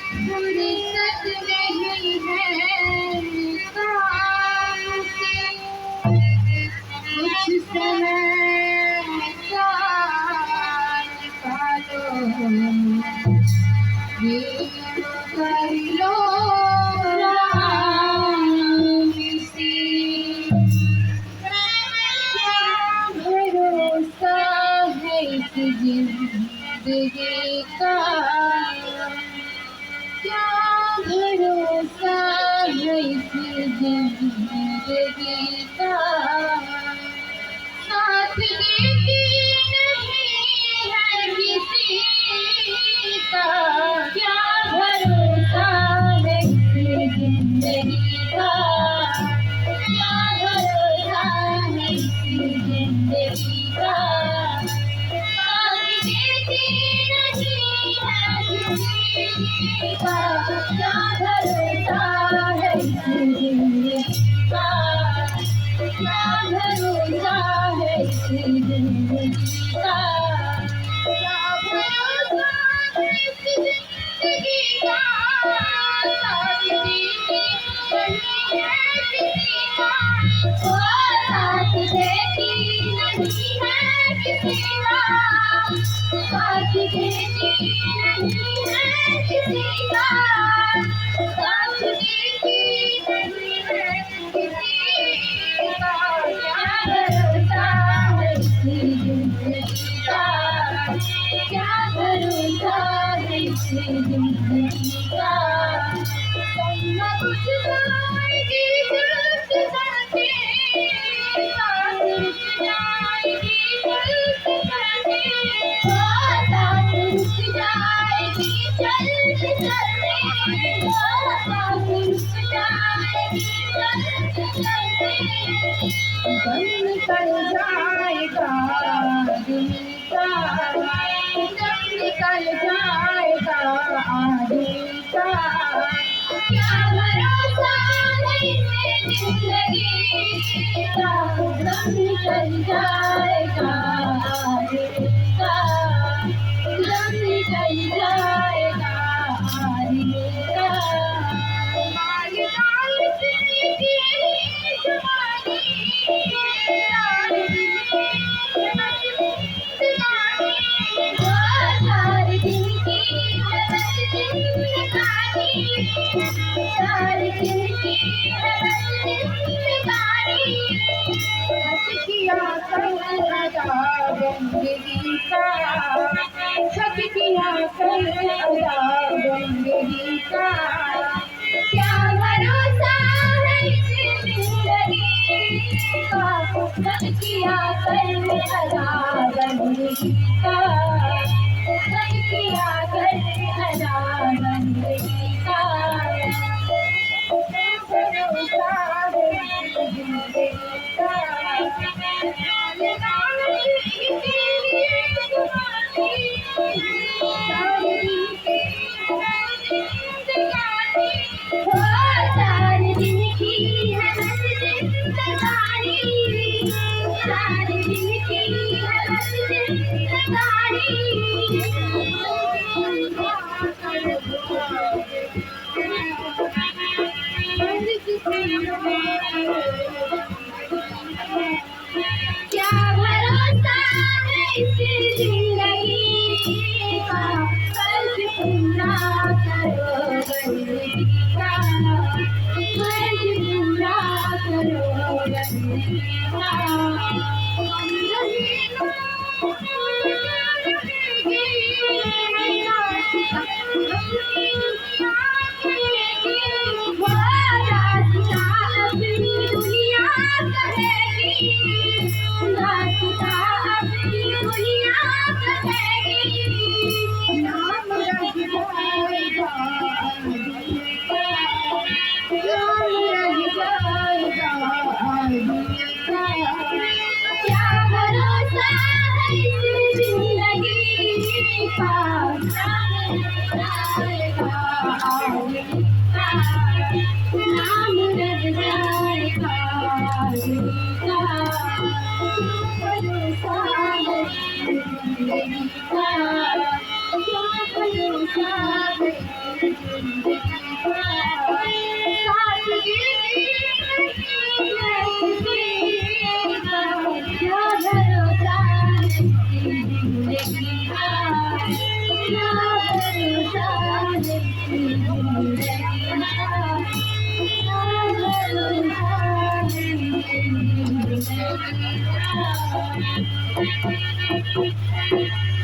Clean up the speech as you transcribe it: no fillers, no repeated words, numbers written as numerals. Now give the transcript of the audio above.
फुर्सत नहीं है काम से, कुछ समय का निकालो, ये कर लो राम से। क्या भरोसा है इस जिंदगी का, क्या भरोसा है इस जिंदगी का, साथ देती नहीं है किसी का, क्या भरोसा है इस जिंदगी का, क्या भरोसा है इस जिंदगी का, साथ देती नहीं है किसी का, क्या भरोसा है इस जिंदगी का, क्या भरोसा है इस जिंदगी का, क्या भरोसा है इस जिंदगी का, साथ देती नहीं है किसी का, ओ साथ देती नहीं है किसी का, साथ देती नहीं है किसी का, साथ देती नहीं है किसी का, क्या भरोसा है इस जिंदगी का, क्या भरोसा है इस जिंदगी का, तुम कुछ जाएगी जल्द जाके, साथ रुक जाएगी जल्द जाके, साथ रुक जाएगी जल्द जल्दी, साथ रुक जाएगी जल्द जल्दी, दम निकल जाएगा आदमी का, दम निकल जाएगा आदमी का, क्या भरोसा है इस जिंदगी का, दम निकल जाएगा आदमी का, दम निकल जाएगा आदमी का, माल डाल जिंदगी जवानी, सारे दिन की जिंदगानी, सारे दिन की जिंदगानी, सारे दिन की जिंदगानी, हंस किया कर अदा बंदगी का, हक किया कर अदा बंदगी का, क्या भरोसा है इस जिंदगी का, हक किया कर अदा बंदगी का, हक किया कर अदा बंदगी का, क्या भरोसा है इस जिंदगी का, सारे दिन की है बस जिंदगानी, सारे दिन की है बस जिंदगानी, क्या भरोसा है इस जिंदगी का, फर्ज पूरा करो बंदगी का, फर्ज पूरा करो बंदगी का, हम रहेगा अपनी दुनिया कहेगी, दास्तां अपनी दुनिया कहेगी, नाम रह जाएगा आदमी का, नाम रह जाएगा आदमी का, क्या भरोसा है इस जिंदगी का, नाम रह जाएगा Thank you.